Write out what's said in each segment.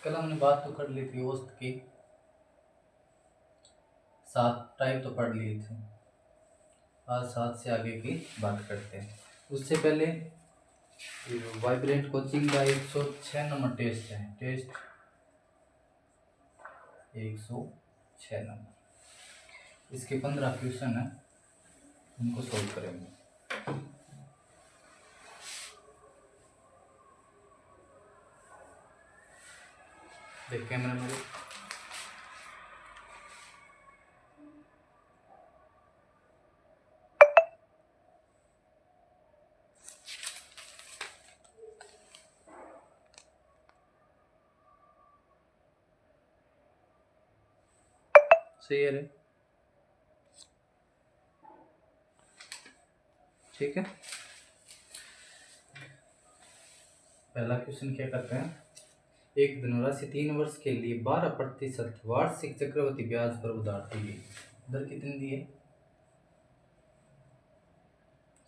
कल हमने बात तो कर ली थी औसत की, 7 टाइप तो पढ़ लिए थे। आज 7 से आगे की बात करते हैं। उससे पहले वाइब्रेंट कोचिंग का 106 नंबर टेस्ट है। टेस्ट 106 नंबर, इसके 15 क्वेश्चन है, उनको सोल्व करेंगे। देख कैमरा में सही है रे, ठीक है। पहला क्वेश्चन क्या करते हैं, एक धनराशि 3 वर्ष के लिए 12% वार्षिक चक्रवृद्धि ब्याज पर उधार दी गई। दर कितनी दी है?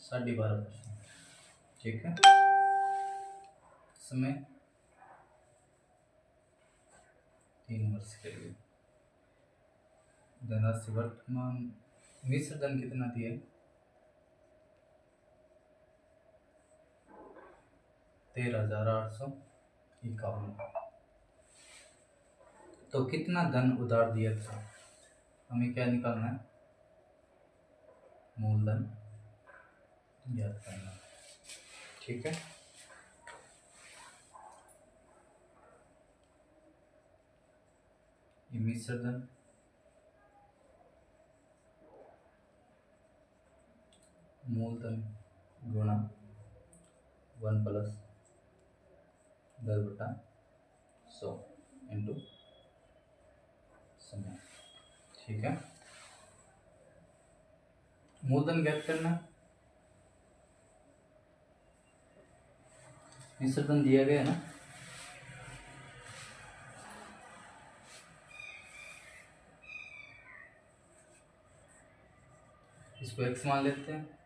12.5%, ठीक है। समय 3 वर्ष के लिए। धनराशि वर्तमान मिश्र धन कितना दिया है? 13,851। तो कितना धन उधार दिया था, हमें क्या निकालना है? मूलधन ज्ञात करना, ठीक है। ये मिश्र धन मूलधन गुणा 1 प्लस 10/100 इंटू समय, ठीक है। मूलधन ज्ञात करना, मिश्र धन दिया गया है ना, इसको x मान लेते हैं।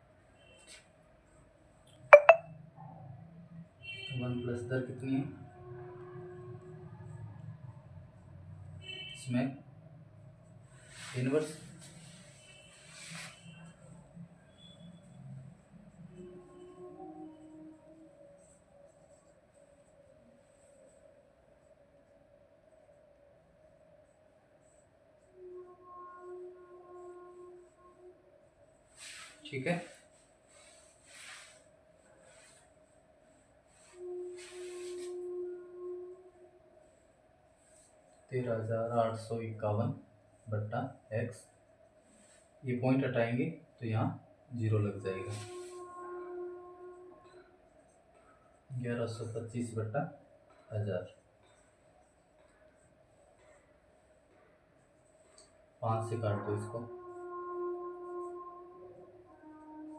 1 प्लस दर कितनी है इसमें? इनवर्स, ठीक है। (13,851/x), ये पॉइंट हटाएंगे तो यहाँ 0 लग जाएगा। 1125/1000, 5 से काट दो इसको,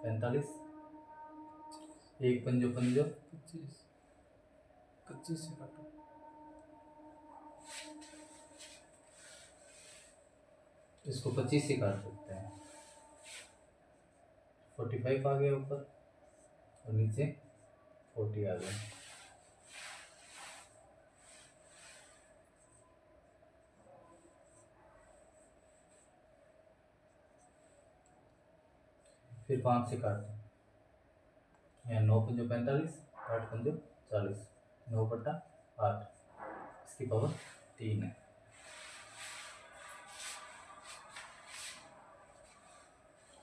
45, एक पंजो पंजो 25, 25 से काटो, इसको 25 से काट सकते हैं। 45 आ गया ऊपर और नीचे 40 आ गया। फिर 5 से काट दो, यहाँ 9 पंजो 45, 8 पंजो 40, 9/8, इसकी पावर 3 है।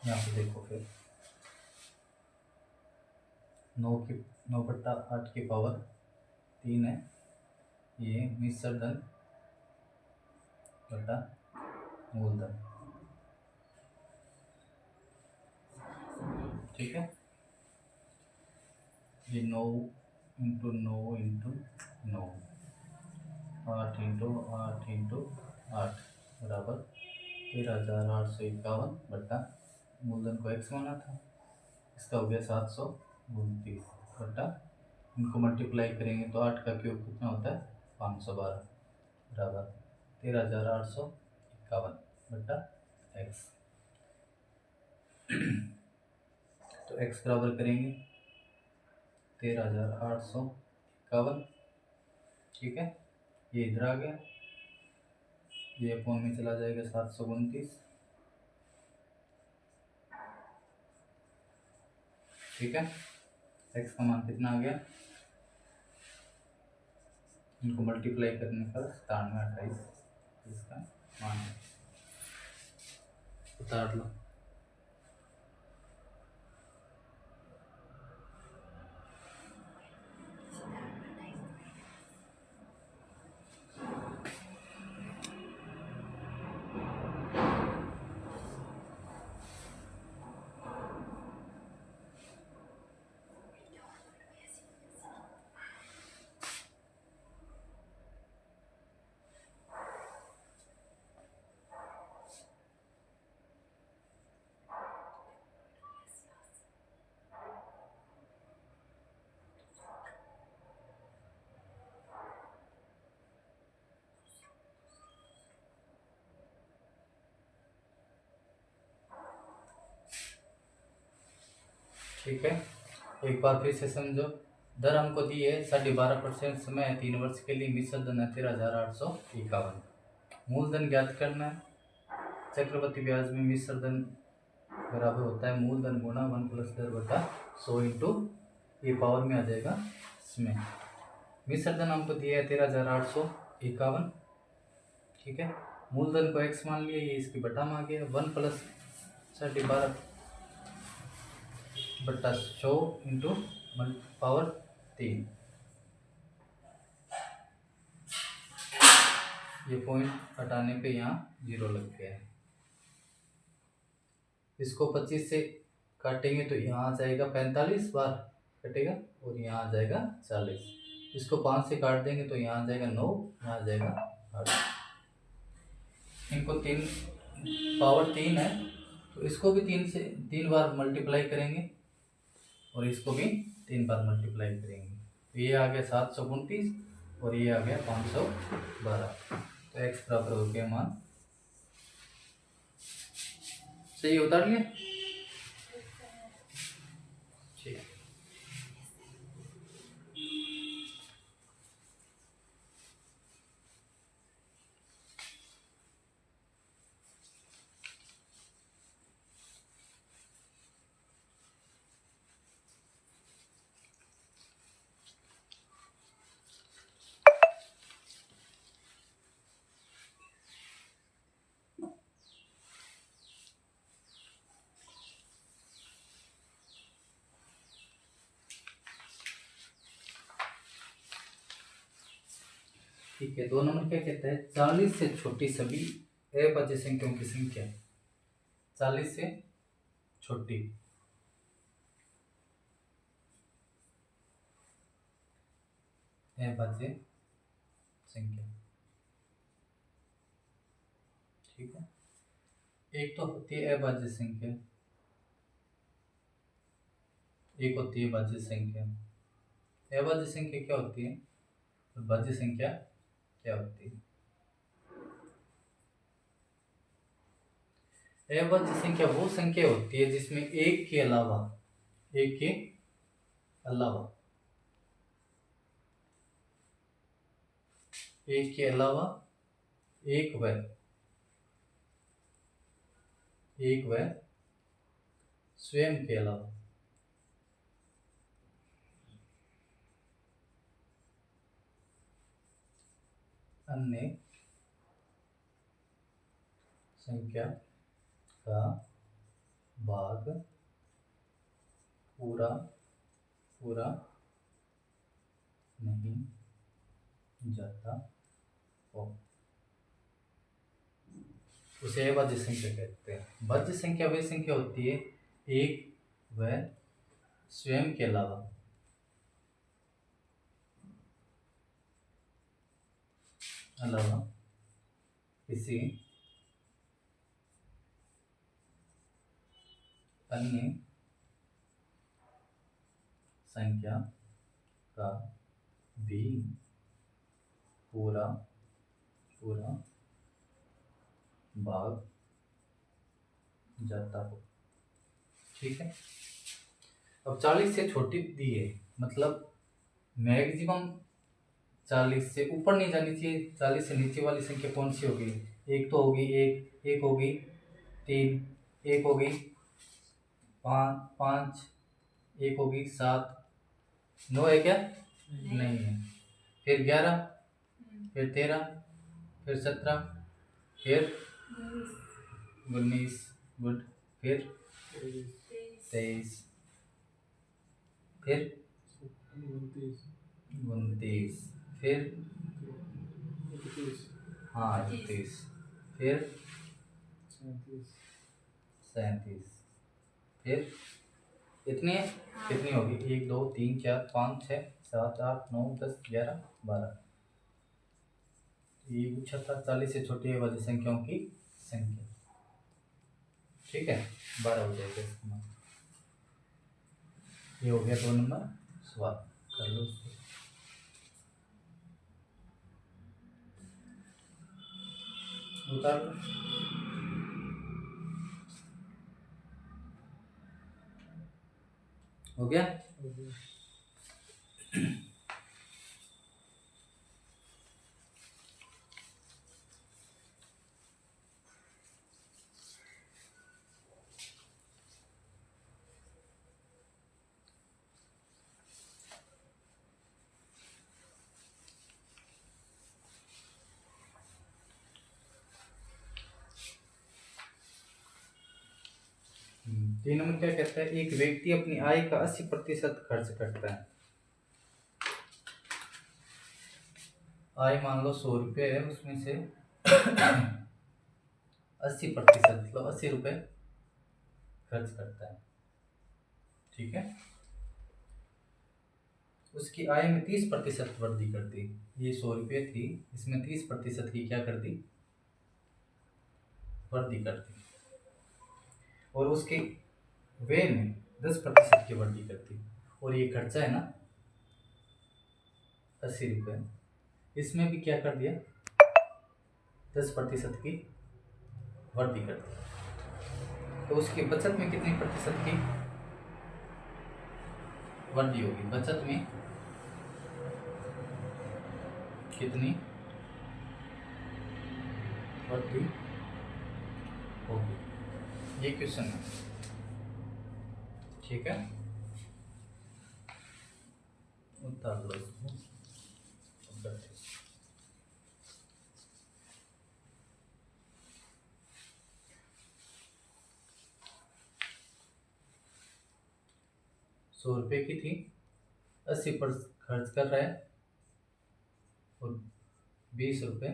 यहाँ पे देखो फिर 9/8 की पावर 3 है, ये मिश्र धन बटा मूलधन, ठीक है। ये 9 इंटू 9 इंटू 9, 8 इंटू 8 इंटू 8 बराबर 13,851 बटा मूलधन को x माना था, इसका हो गया 729 बटा, इनको मल्टीप्लाई करेंगे तो 8 का क्यूब कितना होता है? 512 बराबर 13,851 बटा x। तो x बराबर करेंगे 13,851, ठीक है। ये इधर आ गया, ये अपॉन में चला जाएगा 729। ठीक है, x का मान कितना आ गया, इनको मल्टीप्लाई करने पर 9728 इसका मान है। उतार लो। ठीक है, एक बार फिर से समझो। दर हमको दी है 12.5% समय है 3 वर्ष के लिए, मिश्र धन है 13,851। मूलधन ज्ञात करना है। चक्रवृद्धि ब्याज में मिश्र धन बराबर होता है मूलधन गुणा 1 प्लस दर बटा 100 इंटू ये पावर में आ जाएगा इसमें। मिश्र धन हमको दिया है 13,851। ठीक है, मूलधन को x मान लिया, ये इसकी बटा में आ गया 1 प्लस 12 बटा 100 इंटू पावर 3। ये पॉइंट हटाने पे यहाँ 0 लग गया है। इसको 25 से काटेंगे तो यहाँ आ जाएगा 45 बार कटेगा और यहाँ आ जाएगा 40। इसको 5 से काट देंगे तो यहाँ आ जाएगा 9, यहाँ आ जाएगा 8। इनको 3 पावर 3 है तो इसको भी 3 बार मल्टीप्लाई करेंगे और इसको भी 3 बार मल्टीप्लाई करेंगे। तो ये आ गया 729 और ये आ गया 512। तो x बराबर हो गया मान, सही उतार लिया। ठीक, ठीक है। 2 नंबर क्या कहता है, 40 से छोटी सभी अभाज्य संख्याओं की संख्या। 40 से छोटी अभाज्य संख्या। ठीक है, एक तो होती है अभाज्य संख्या, एक होती है भाज्य संख्या। अभाज्य संख्या क्या होती है और भाज्य संख्या क्या होती है। अभाज्य संख्या वो संख्या होती है जिसमें एक के अलावा एक के अलावा एक व स्वयं के अलावा अन्य संख्या का भाग पूरा नहीं जाता हो, उसे अभाज्य संख्या कहते हैं। भाज्य संख्या वह संख्या होती है एक व स्वयं के अलावा किसी अन्य संख्या का भी पूरा भाग जाता हो। ठीक है, अब 40 से छोटी दी है, मतलब मैक्सिमम 40 से ऊपर नहीं जानी चाहिए। 40 से नीचे वाली संख्या कौन सी होगी? एक तो होगी एक, एक होगी 3, एक होगी 5, एक होगी 7, 9 है क्या? नहीं है। फिर 11, फिर 13, फिर 17, फिर 19, गुड, फिर 23, फिर 29, फिर हाँ 31, फिर 37, फिर इतनी है। कितनी होगी? 1 2 3 4 5 6 7 8 9 10 11 12। ये पूछा था 40 से छोटी वाली संख्याओं की संख्या। ठीक है, 12 हो जाएगा इसका। ये हो गया 2 नंबर सवाल, कर लो उसको। उतार लो। हो गया? तीन नंबर क्या कहता है? एक व्यक्ति अपनी आय का 80% खर्च करता है। आय मान लो 100 रुपये है, उसमें से 80% मतलब 80 रुपये खर्च करता है। ठीक है, उसकी आय में 30% वृद्धि कर दी। ये 100 रुपये थी, इसमें 30% की क्या कर दी? वृद्धि कर दी। और उसके व्यय में 10% की वृद्धि कर दी। और ये खर्चा है ना 80 रुपये, इसमें भी क्या कर दिया? 10% की वृद्धि कर दी। तो उसकी बचत में कितनी प्रतिशत की वृद्धि होगी? बचत में कितनी वृद्धि होगी? ये क्वेश्चन है। ठीक है, उतार लो इसको। 100 रुपये की थी, 80 पर खर्च कर रहा है और 20 रुपये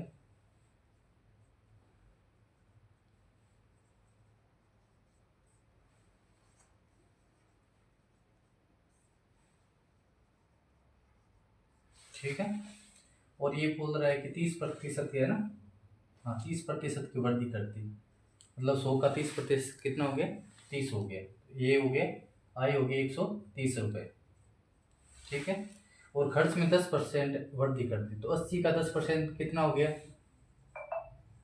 ठीक है। और ये बोल रहा है कि 30% है ना? हाँ, 30% की वृद्धि करती, मतलब 100 का 30% कितना हो गया? 30 हो गया। ये हो गया, आय हो गई 130 रुपये। ठीक है, और खर्च में 10% वृद्धि कर दी, तो 80 का 10% कितना हो गया?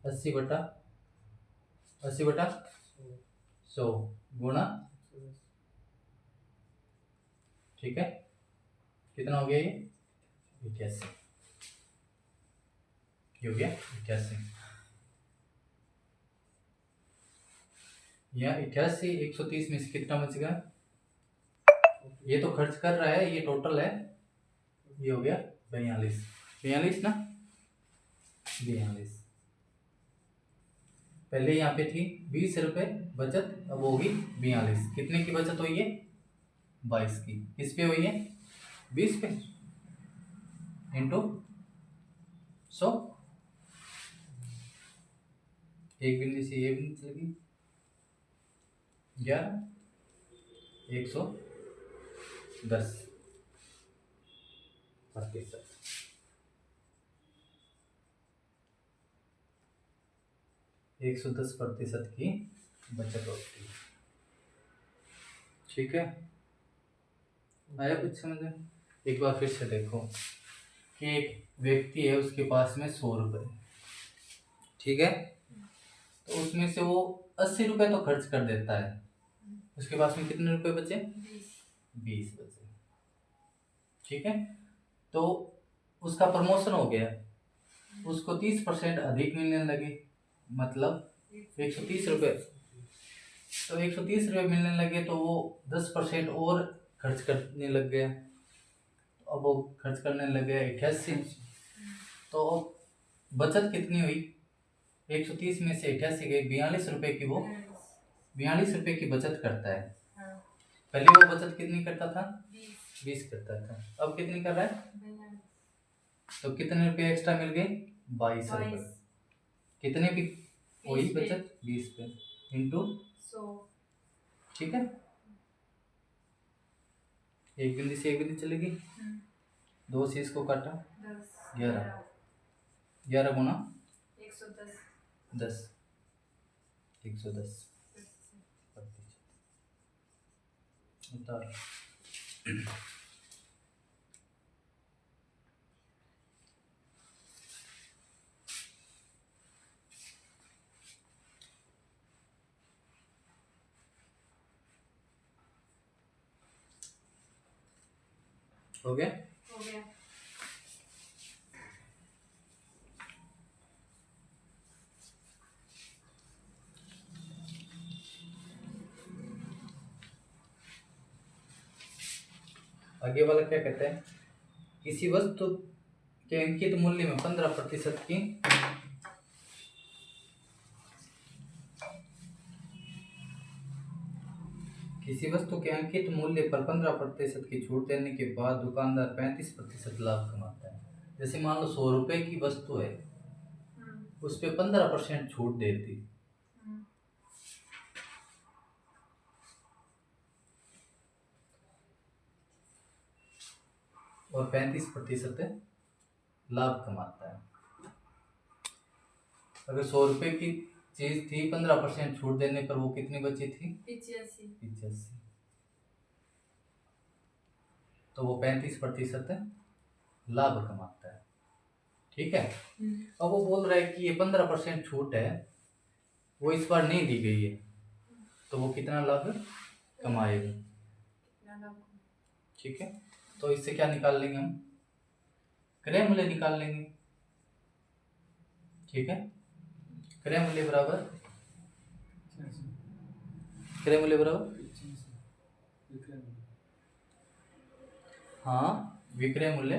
80/100 गुणा, ठीक है, कितना हो गया? ये 81। ये हो गया 81। यहाँ 88, 130 में से कितना बचेगा? ये तो खर्च कर रहा है, ये टोटल है, ये हो गया 42। 42 ना, 42। पहले यहाँ पे थी 20 रुपये बचत, अब होगी 42। कितने की बचत हुई है? 22 की। किस पे हुई है? 20 पे इंटू 100। एक बिंदु से ये बिंदु चलेगी 11, 110%। 110% की बचत होती है। ठीक है, आया कुछ समझ में? एक बार फिर से देखो कि एक व्यक्ति है, उसके पास में 100 रुपये, ठीक है, तो उसमें से वो 80 रुपये तो खर्च कर देता है। उसके पास में कितने रुपए बचे? 20 बचे। ठीक है, तो उसका प्रमोशन हो गया, उसको 30% अधिक मिलने लगे, मतलब 130 रुपये। तो 130 रुपये मिलने लगे तो वो 10% और खर्च करने लग गया। अब वो खर्च करने लग गया 88। तो बचत कितनी हुई? 130 में से 88 गई, 42 रुपये की वो 42 रुपये की बचत करता है। पहले वो बचत कितनी करता था? 20 करता था। अब कितनी कर रहा है? तो कितने रुपये एक्स्ट्रा मिल गए? 22 रुपये। कितने की वही बचत? 20 पे इंटू 100। ठीक है, एक बिंदी से एक बिंदी चलेगी, 2 से इसको काटा 11, 11 गुना 110, 110 उतार। हो गया? हो गया। आगे वाला क्या कहता है? किसी वस्तु के अंकित मूल्य में 15% की किसी वस्तु के अंकित मूल्य पर 15% की छूट देने के बाद दुकानदार 35% लाभ कमाता है। जैसे मान लो 100 रुपए की वस्तु है, उस पे 15% छूट देती, और 35% लाभ कमाता है। अगर 100 रुपए की चीज थी, 15% छूट देने पर वो कितनी बची थी? 85। तो वो 35% लाभ कमाता है। ठीक है। अब वो बोल रहा है कि ये 15% छूट है, वो इस बार नहीं दी गई है, तो वो कितना लाभ कमाएगा? ठीक है, तो इससे क्या निकाल लेंगे हम? क्रय मूल्य निकाल लेंगे। ठीक है, क्रय मूल्य बराबर हाँ, विक्रय मूल्य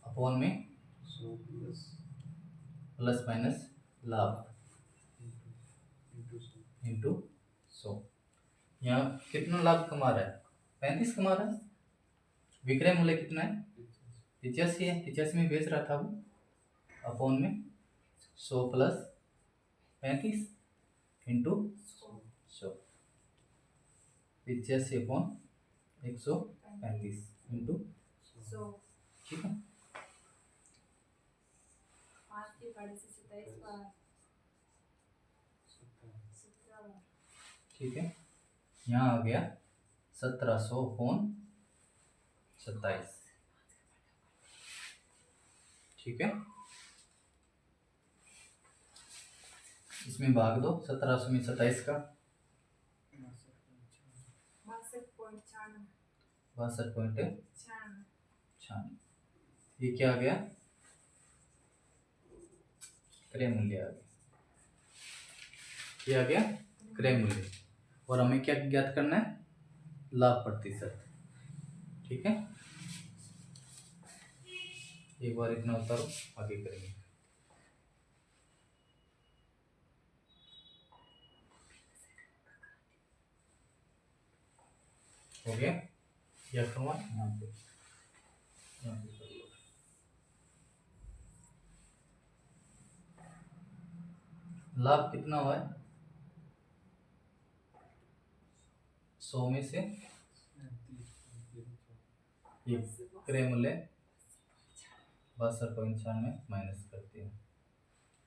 अपॉन में प्लस माइनस लाभ इंटू 100। यहाँ कितना लाभ कमा रहा है? 35 कमा रहा है। विक्रय मूल्य कितना है? 85 है, 85 में बेच रहा था वो, अपॉन में 100 प्लस 35 इंटू 100। 85 upon 135 into 100। ठीक है, ठीक है, यहाँ आ गया 1700 अपॉन 27। ठीक है, इसमें भाग दो 1700 में 27 का 62.96। ये क्या आ गया? क्रय मूल्य आ गया। ये आ गया क्रय मूल्य, और हमें क्या ज्ञात करना है? लाभ प्रतिशत। ठीक है, एक बार इतना उतारो, आगे करेंगे। हो गया? या यहाँ पे कर लो। लाभ कितना हुआ है? 100 में से ये क्रय मूल्य 62.96 माइनस करते हैं,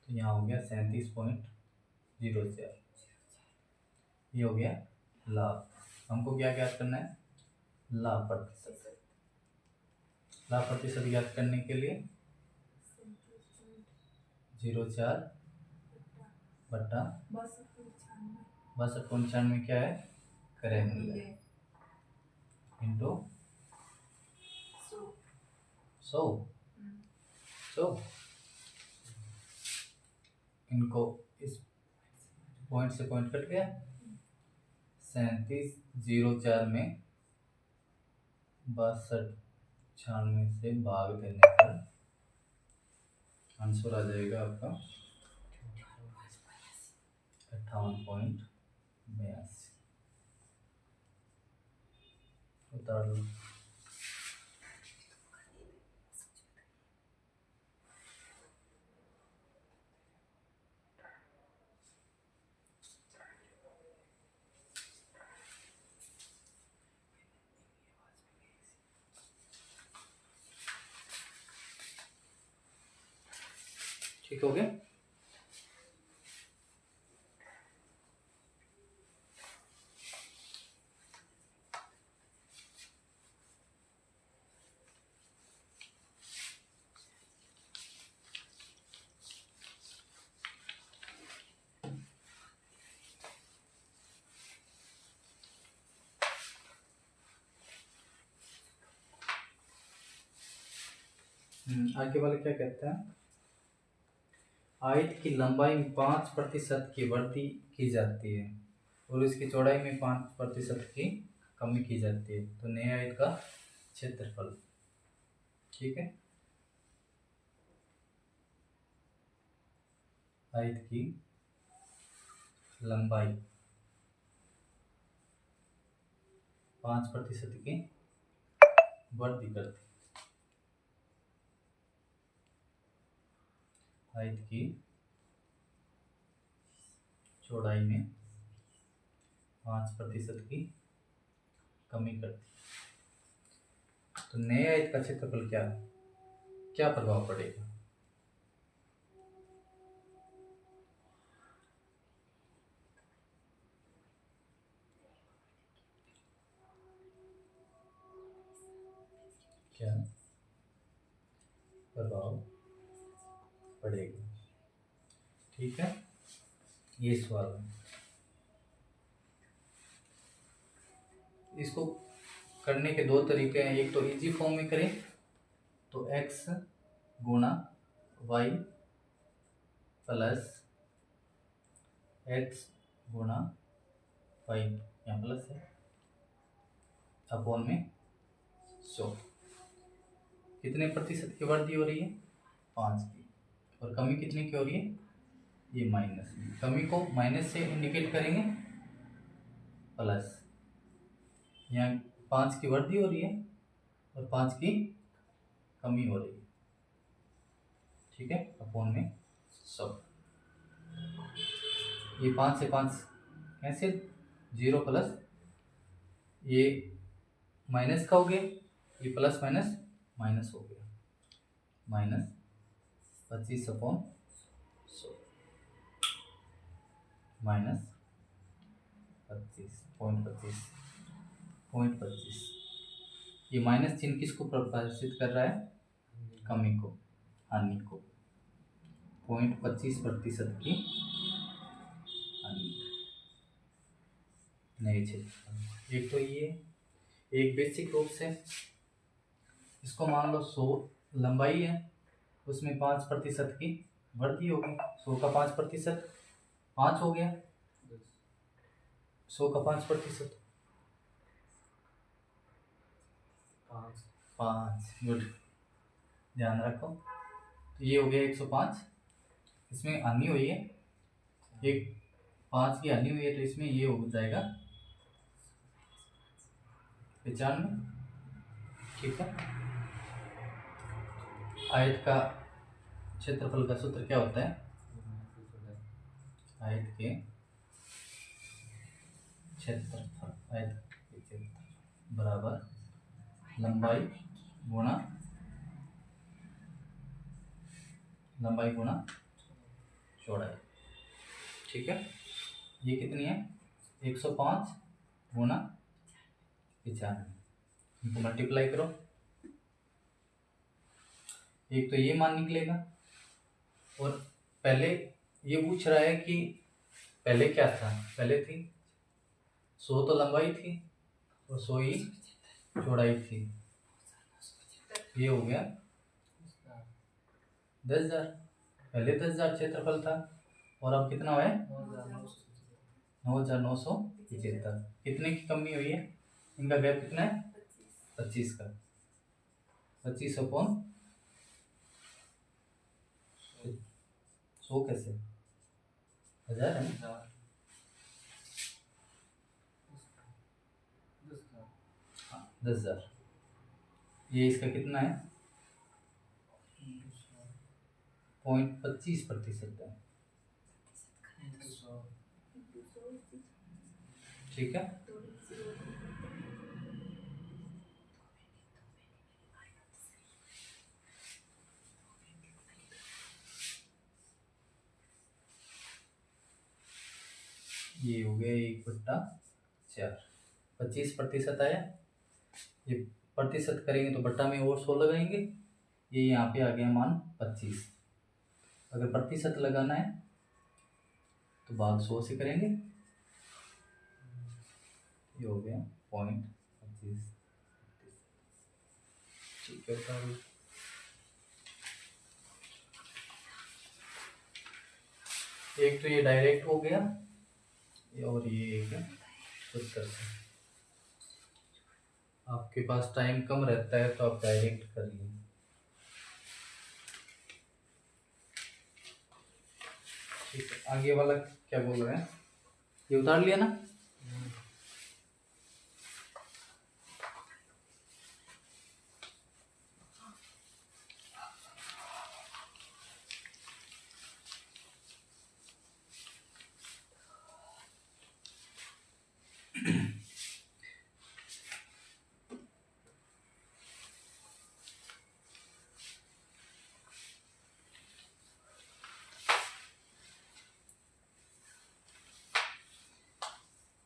तो यहाँ हो गया 37.04। ये हो गया लाभ। हमको क्या ज्ञात करना है? लाभ प्रतिशत। लाभ प्रतिशत ज्ञात करने के लिए 0.04 बट्टा 62.96 क्या है? क्रय मूल्य इंटू 100 इनको इस पॉइंट से पॉइंट कट गया, 3704 में 6296 से भाग देने पर आंसर आ जाएगा आपका 58.82। उतार लो। ठीक हो गया। आगे वाले क्या कहते हैं, आयत की लंबाई में 5% की वृद्धि की जाती है और इसकी चौड़ाई में 5% की कमी की जाती है, तो नए आयत का क्षेत्रफल। ठीक है, आयत की लंबाई 5% की वृद्धि करती, आयत की चौड़ाई में 5% की कमी करती, तो नए आयत का क्षेत्रफल क्या प्रभाव पड़ेगा। क्या प्रभाव पड़ेगा। ठीक है, ये सवाल है। इसको करने के दो तरीके हैं, एक तो इजी फॉर्म में करें तो x गुणा y प्लस x गुणा y, यहाँ प्लस है, अपॉन में 100। कितने प्रतिशत की वृद्धि हो रही है, 5 की, और कमी कितने की हो रही है, ये माइनस। कमी को माइनस से इंडिकेट करेंगे, प्लस, यहाँ 5 की वृद्धि हो रही है और 5 की कमी हो रही है। ठीक है, अपॉन में 100। ये 5 से 5 कैंसिल, 0 प्लस, ये माइनस का हो गया, ये प्लस माइनस माइनस हो गया, माइनस 25/100 माइनस 25.25। ये माइनस चिन्ह किसको प्रदर्शित कर रहा है, कमी को, हानि को, 0.25% की हानि। नए क्षेत्र, एक तो ये एक बेसिक रूप से इसको मान लो 100 लंबाई है, उसमें 5% की वृद्धि होगी। 100 का 5%, 5 हो गया, 100 का 5%, 5, गुड, ध्यान रखो। तो ये हो गया 105, इसमें हानि हुई है, एक 5 की हानि हुई है, तो इसमें ये हो जाएगा 95। ठीक है, आयत का क्षेत्रफल का सूत्र क्या होता है, आयत के क्षेत्रफल, आयत के क्षेत्रफल बराबर लंबाई गुणा चौड़ाई। ठीक है, ये कितनी है, 105 गुणा 95, इनको मल्टीप्लाई करो, एक तो ये मान निकलेगा, और पहले ये पूछ रहा है कि पहले क्या था, पहले थी 100 तो लंबाई थी और 100 ही चौड़ाई थी। ये हो गया 10,000। पहले 10,000 क्षेत्रफल था और अब कितना है 9,975। कितने की कमी हुई है? इनका गैप कितना है? 25 का। 25 अपॉन 100 कैसे? 1000 है ना? 10,000। ये इसका कितना है? 0.25% है। ठीक है। ये हो गया 1/4। 25% आया। ये प्रतिशत करेंगे तो बट्टा में और 100 लगाएंगे। ये यहाँ पे आ गया मान 25। अगर प्रतिशत लगाना है तो भाग 100 से करेंगे। ये हो गया 0.25। ठीक है सर। एक तो ये डायरेक्ट हो गया और ये एक है 70 से। आपके पास टाइम कम रहता है तो आप डायरेक्ट करिए। ठीक है, आगे वाला क्या बोल रहे हैं? ये उतार लिया ना?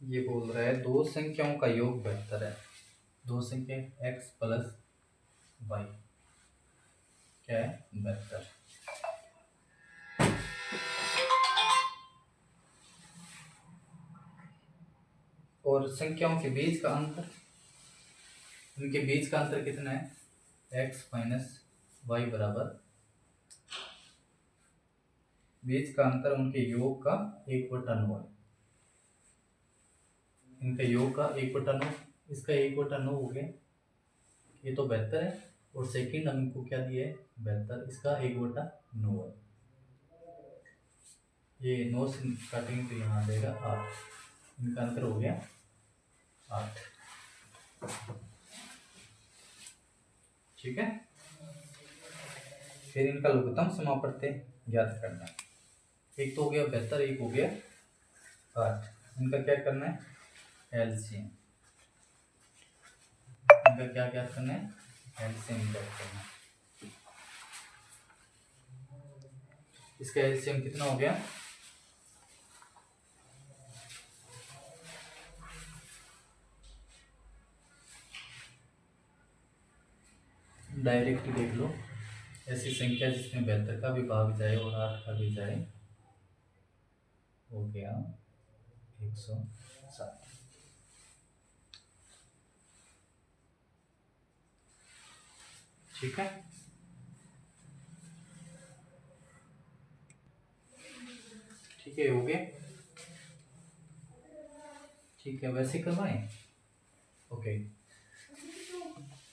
ये बोल रहा है दो संख्याओं का योग बेहतर है। दो संख्या x प्लस वाई क्या है? बेहतर। और संख्याओं के बीच का अंतर, उनके बीच का अंतर कितना है? x माइनस वाई बराबर, बीच का अंतर उनके योग का 1/9 है। इनका योग का 1/9, इसका 1/9 हो गया। ये तो बेहतर है। और सेकंड हमको क्या दिया है? बेहतर। इसका 1/9 है। ये 9 से काटेंगे तो यहाँ आ जाएगा 8। इनका अंतर हो गया 8। ठीक है। फिर इनका लघुत्तम समापत्ति ज्ञात करना है। एक तो हो गया बेहतर, एक हो गया 8। इनका क्या करना है? एलसीएम। इनका क्या ज्ञात करना है? एलसीएम ज्ञात करना है। इसका एलसीएम कितना हो गया? डायरेक्ट देख लो। ऐसी संख्या जिसमें बेहतर का भी भाग जाए और 8 का भी जाए, हो गया 107। ठीक है। ठीक है, हो गया। ठीक है, वैसे करवाएं। ओके,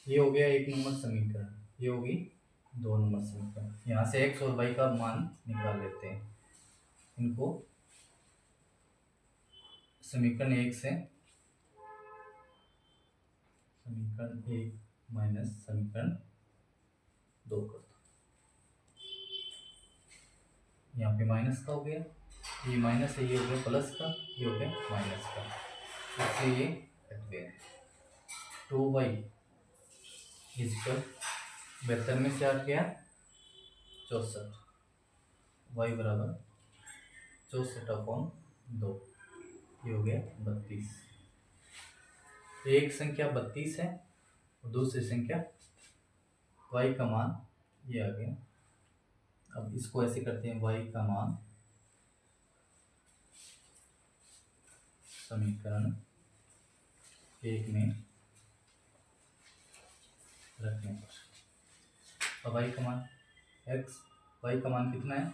ये हो गया 1 नंबर समीकरण। ये होगी 2 नंबर समीकरण। यहाँ से x और y का मान निकाल लेते हैं। इनको समीकरण 1 से समीकरण 1 माइनस समीकरण 2 कर दो। यहाँ पे माइनस का हो गया, ये माइनस है, ये हो गया प्लस का, ये हो गया माइनस का, इससे ये कट गया। 2y इजकल 72 में से 8 गया 64। y बराबर 64/2। ये हो गया 32। एक संख्या 32 है और दूसरी संख्या y का मान ये आ गया। अब इसको ऐसे करते हैं, y का मान समीकरण 1 में रखने पर। अब y का मान y का मान कितना है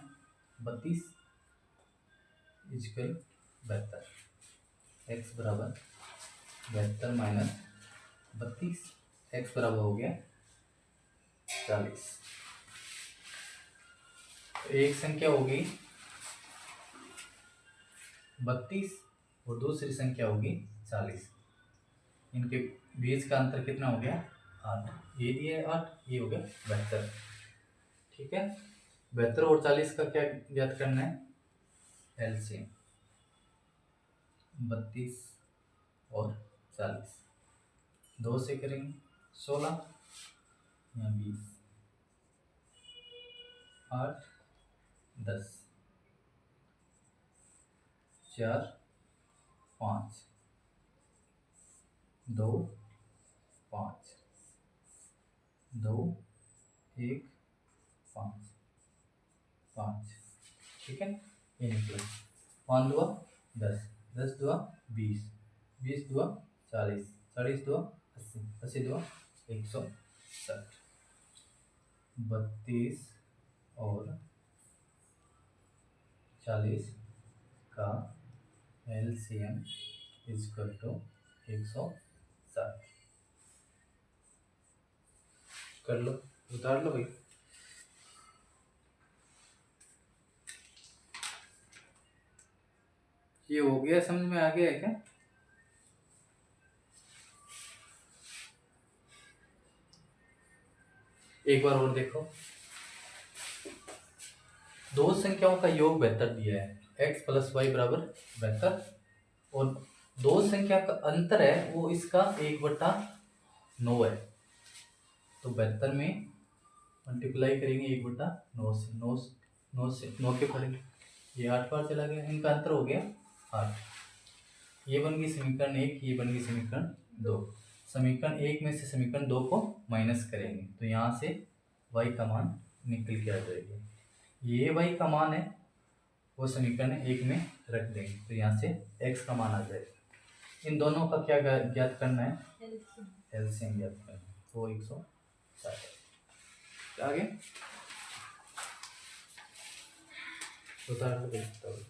32 इजकल 72, x बराबर 72 माइनस 32, x बराबर हो गया 40। तो एक संख्या होगी 32 और दूसरी संख्या होगी 40। इनके बीच का अंतर कितना हो गया 8। ये दिया है 8, ये हो गया 72। ठीक है, 72 और 40 का क्या ज्ञात करना है एलसीएम। 32 और 40 2 से करेंगे 16 या 20, 8 10 4 5 2 5 2 1 5 5। ठीक है, ये निकला 5 दुआ 10, 10 दुआ 20, 20 दुआ 40, 40 दुआ 80, 80 दुआ 160। 32 और 40 का एलसीएम इजकल टू 160। कर लो, उतार लो भाई। ये हो गया, समझ में आ गया है क्या? एक बार और देखो, दो संख्याओं का योग 72 दिया है, x प्लस वाई बराबर 72, और दो संख्या का अंतर है वो इसका 1/9 है। तो 72 में मल्टीप्लाई करेंगे 1/9 से, 9 के पढ़ेंगे, ये 8 बार चला गया, इनका अंतर हो गया 8। ये बन गई समीकरण 1, ये बन गई समीकरण 2। समीकरण 1 में से समीकरण 2 को माइनस करेंगे तो यहाँ से y का मान निकल के आ जाएगा। ये y का मान है वो समीकरण 1 में रख देंगे तो यहाँ से x का मान आ जाएगा। इन दोनों का क्या ज्ञात करना है एलसीएम ज्ञात करना है, वो 160। आगे उदाहरण देखता हूँ।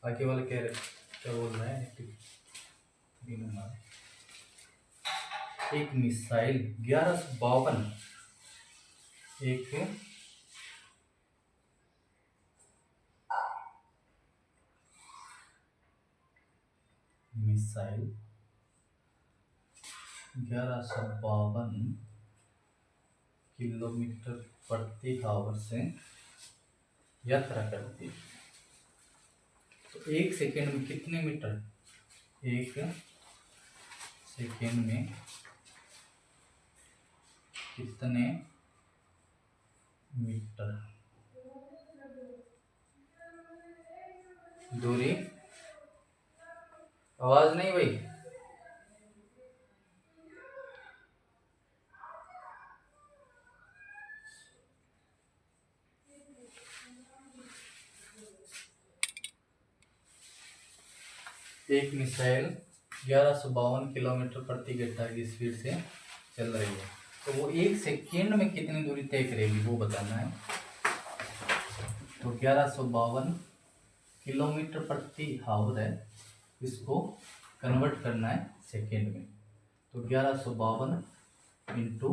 आगे वाले कह रहे क्या बोल रहा है, एक मिसाइल 1152 एक मिसाइल 1152 किलोमीटर प्रति आवर से यात्रा करती है। तो एक सेकेंड में कितने मीटर, एक सेकेंड में कितने मीटर दूरी, आवाज नहीं भाई, एक मिसाइल 1152 किलोमीटर प्रति घंटा की स्पीड से चल रही है, तो वो एक सेकेंड में कितनी दूरी तय करेगी वो बताना है। तो 1152 किलोमीटर प्रति आवर है, इसको कन्वर्ट करना है सेकेंड में। तो 1152 इंटू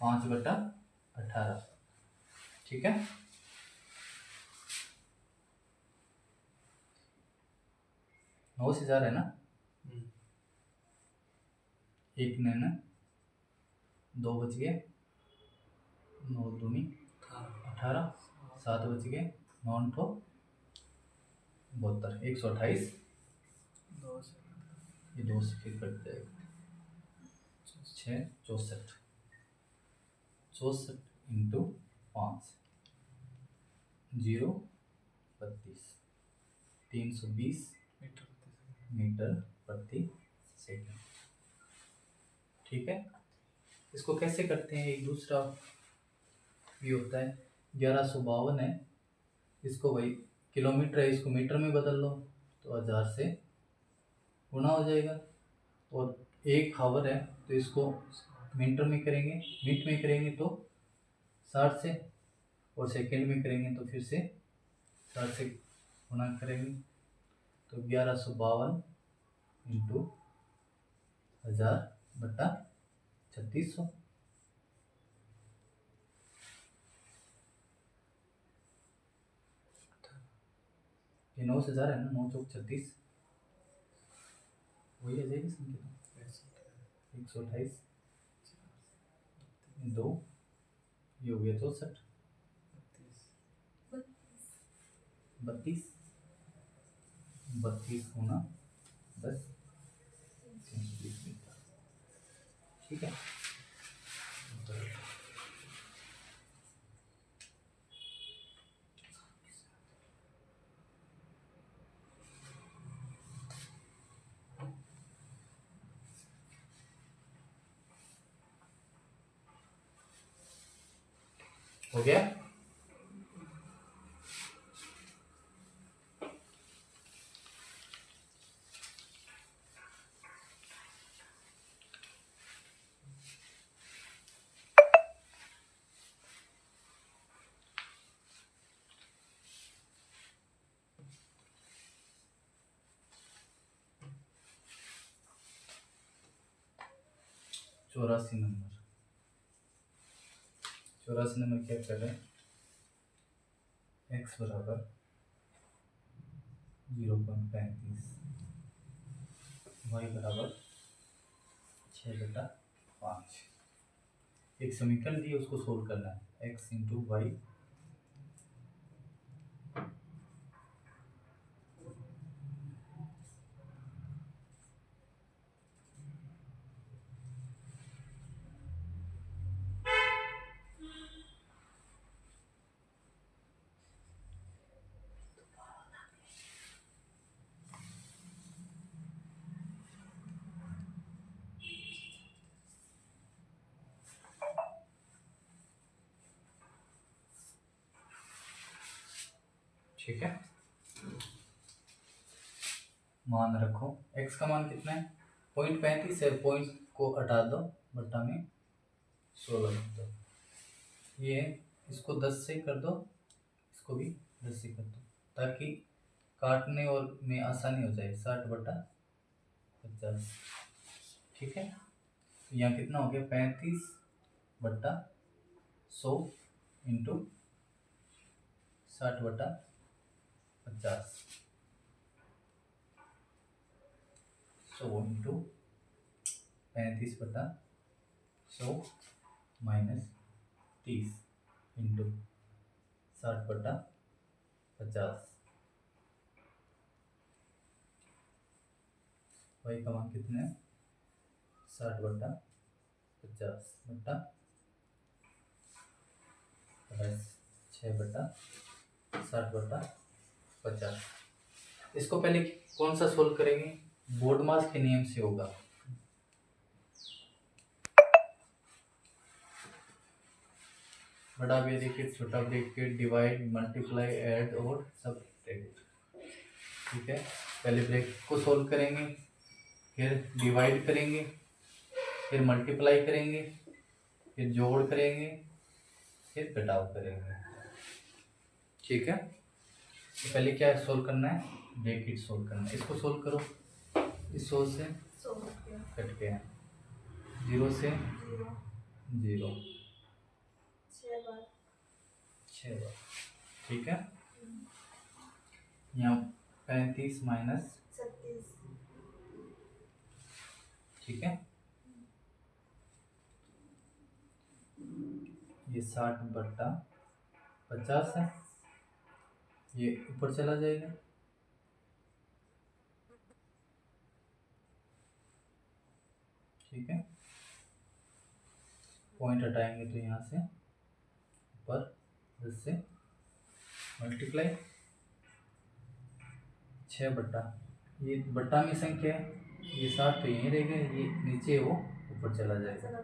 5/18, ठीक है। नौ से जा रहा है ना, एक नैना, 2 बज गए, 9 दूनी 18, 7 बज गए, 9 ठो 72, 128, ये 2 से फिर कट जाएगा, 6 64, 64 इंटू 5, 0 32, 320 मीटर प्रति सेकंड। ठीक है, इसको कैसे करते हैं, एक दूसरा भी होता है, 1152 है, इसको भाई किलोमीटर है, इसको मीटर में बदल लो तो 1000 से गुना हो जाएगा, और 1 हावर है तो इसको मीटर में करेंगे, मिनट में करेंगे तो 60 से, और सेकंड में करेंगे तो फिर से 60 से गुना करेंगे, तो 1152 इंटू 1000 बटा 3600। ये 9 से 1000 है ना, 9 चौक 36, वही आ जाएगी संख्या, 128, 2, ये हो गया 64, 32 गुना 10, 320 मीटर। ठीक है, हो गया। चौरासी नंबर क्या कर रहे हैं, x बराबर 0.35, y बराबर 6/5, एक समीकरण दी उसको सोल्व करना है, x इंटू वाई ठीक है, मान रखो x का मान कितना है, 0.35 है, पॉइंट को हटा दो, बटा में 16 कर दो, ये इसको 10 से कर दो, इसको भी 10 से कर दो, ताकि काटने और में आसानी हो जाए, 60/50। ठीक है, तो यहाँ कितना हो गया, 35/100 into 60/50, 100 into 35/100 minus 30 into 60/50, Y का मान कितना है, 60/50 बटा 6/60/50। इसको पहले कौन सा सोल्व करेंगे, बोर्डमास के नियम से होगा, बड़ा ब्रैकेट छोटा ब्रैकेट डिवाइड मल्टीप्लाई ऐड और सब ब्रैकेट। ठीक है, पहले ब्रैकेट को सोल्व करेंगे, फिर डिवाइड करेंगे, फिर मल्टीप्लाई करेंगे, फिर जोड़ करेंगे, फिर घटाव करेंगे। ठीक है, तो पहले क्या सोल्व करना है, ब्रैकेट सोल्व करना है, इसको सोल्व करो, इस 100 से कट गया, 0 से 0, 6 बार। ठीक है, यहाँ 35 माइनस 36, ठीक है, ये 60/50 है, ये ऊपर चला जाएगा। ठीक है, पॉइंट हटाएंगे तो यहाँ से ऊपर 10 से मल्टीप्लाई 6 ये बट्टा में संख्या है, ये 60 तो यहीं रहेगा, ये नीचे वो ऊपर चला जाएगा।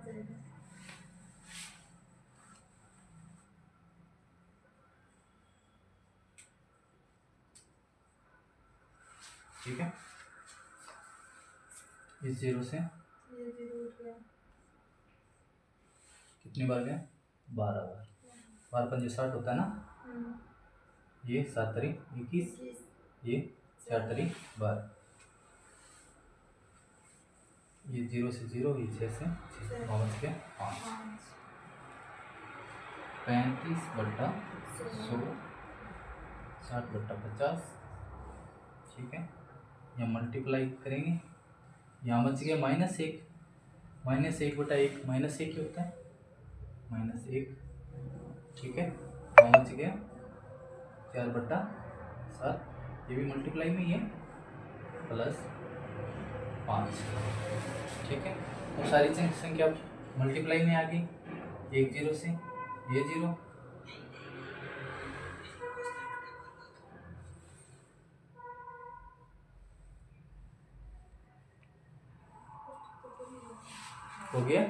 ठीक है, इस 0 से कितनी बार गया? 12 बार। 12×5 60 होता है ना। ये 7×3 = 21, ये 4×3 = 12, ये 0 से 0, ये 6 से 6, 5 के 5, 35/100, 60/50। ठीक है, यहाँ मल्टीप्लाई करेंगे, यहाँ बच गया -1, -1/1, -1 ही होता है, -1। ठीक है, यहाँ बच गया 4/7, ये भी मल्टीप्लाई में ही है, +5। ठीक है, तो सारी संख्या मल्टीप्लाई में आ गई, एक 0 से ये 0, हो गया,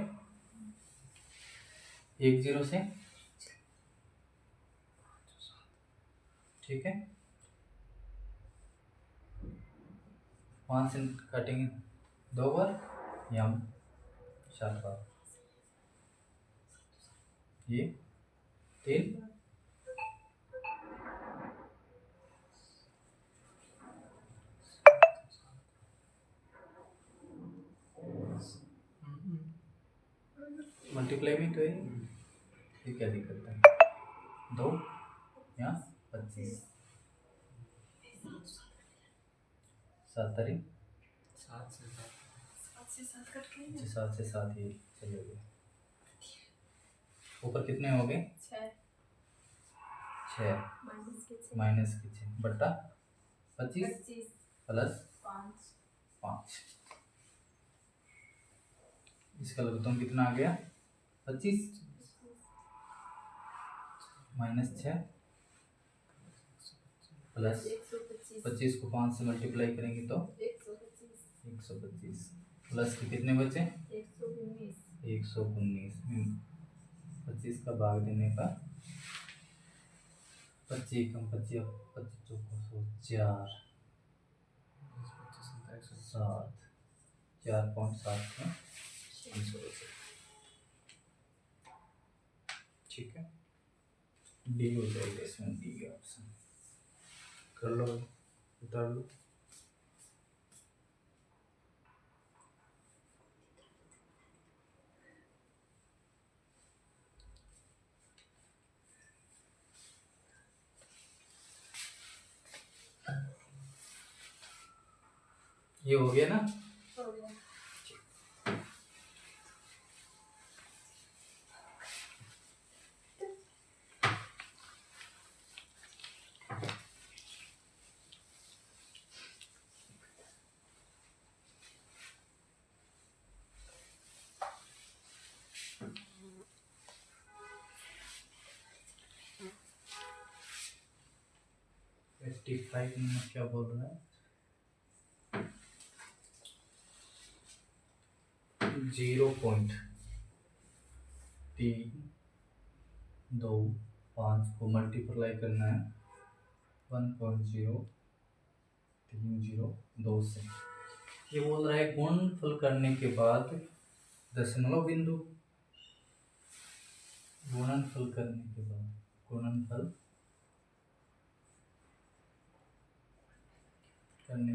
एक 0 से। ठीक है, 5 से काटेंगे 2 बार, यहाँ 4 बार, ये 3, मल्टीप्लाई में तो है, ये क्या दिक्कत है? 2, यहाँ 25, 7×3 7 से 7 ये चले गए, ऊपर कितने हो गए? 6 -6 बट्टा 25 +5, इसका लघुत्तम कितना आ गया? 25 -6 प्लस 25 को 5 से मल्टीप्लाई करेंगे तो 125, प्लस के कितने बचे? 119 में 25 का भाग देने पर 25 कम 25 25 4 7 4.7 में 300। ठीक है, डी हो जाएगा इसमें, डी ऑप्शन कर लो, उतार लो। ये हो गया ना? हो गया। नंबर क्या बोल रहा है? 0.325 को मल्टीप्लाई करना है 1.0302 से। ये बोल रहा है गुणनफल करने के बाद दशमलव बिंदु, गुणनफल करने के बाद, गुणनफल करने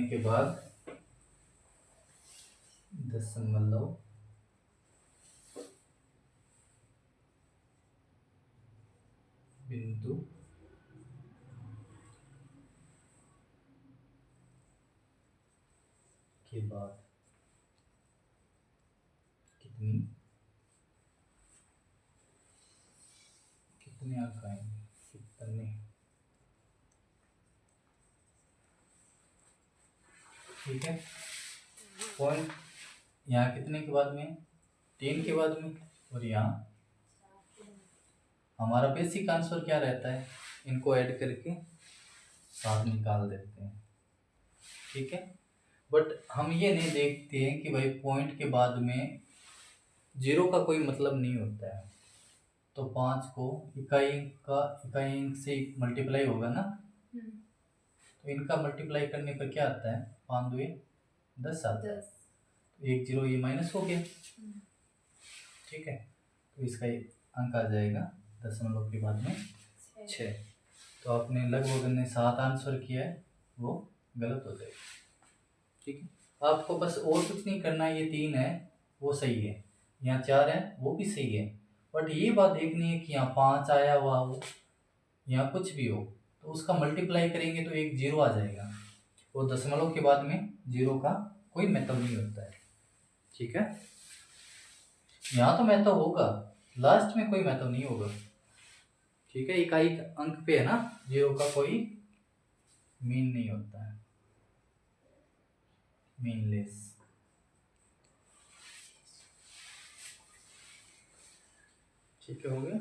के बाद दशमलव बिंदु के बाद कितनी कितने अंक आएंगे, कितने, ठीक है। पॉइंट यहाँ कितने के बाद में, 3 के बाद में, और यहाँ हमारा बेसिक आंसर क्या रहता है, इनको ऐड करके 7 निकाल देते हैं, ठीक है। बट हम ये नहीं देखते हैं कि भाई पॉइंट के बाद में 0 का कोई मतलब नहीं होता है, तो 5 को इकाई अंक से मल्टीप्लाई होगा ना, तो इनका मल्टीप्लाई करने पर क्या आता है, 5 2 10 आता है, तो 1 0 ये माइनस हो गया, ठीक है। तो इसका अंक आ जाएगा दशमलव के बाद में 6। तो आपने लगभग ने 7 आंसर किया है, वो गलत हो जाएगा, ठीक है। आपको बस और कुछ नहीं करना, ये 3 है वो सही है, यहाँ 4 है वो भी सही है, बट ये बात देखनी है कि यहाँ 5 आया हुआ हो, यहाँ कुछ भी हो, तो उसका मल्टीप्लाई करेंगे तो एक 0 आ जाएगा, और दशमलव के बाद में 0 का कोई महत्व नहीं होता है, ठीक है। यहाँ तो महत्व होगा, लास्ट में कोई महत्व नहीं होगा, ठीक है। इकाई अंक पे है ना, 0 का कोई मीन नहीं होता है, मीनलेस, ठीक है, हो गया।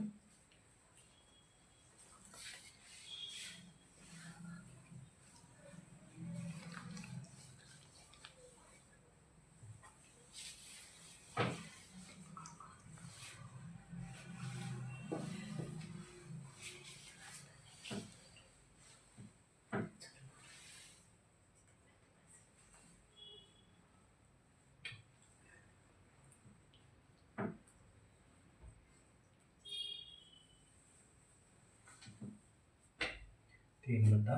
तीन बटा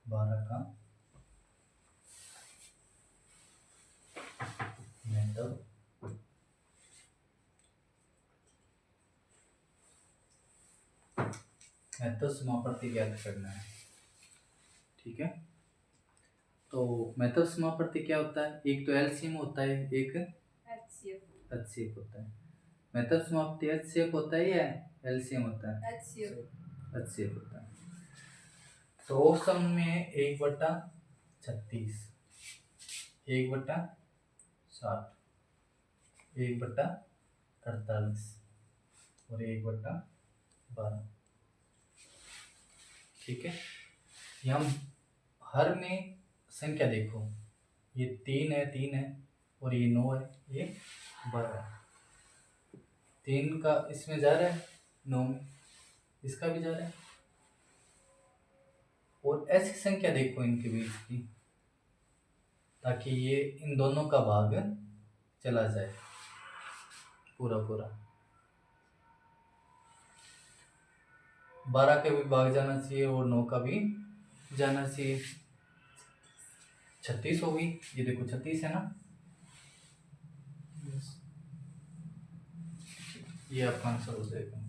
12 का महत्व समापत्ति ज्ञात करना है, ठीक है। तो महत्व समापत्ति क्या होता है, एक तो एलसीएम होता है, एक एचसीएफ होता है। महत्व समापत्ति एचसीएफ होता है या एलसीएम होता है, एचसीएफ होता है। तो ऑप्शन में 1/36, 1/60, 1/48 और 1/12, ठीक है। हम हर में संख्या देखो, ये 3 है और ये 9 है, ये 12 है, 3 का इसमें जा रहा है, 9 में इसका भी जा रहा है, और ऐसी संख्या देखो इनके बीच की, ताकि ये इन दोनों का भाग चला जाए पूरा पूरा, 12 का भी भाग जाना चाहिए और 9 का भी जाना चाहिए। 36 हो गई, ये देखो 36 है ना, ये आपका आंसर हो जाएगा,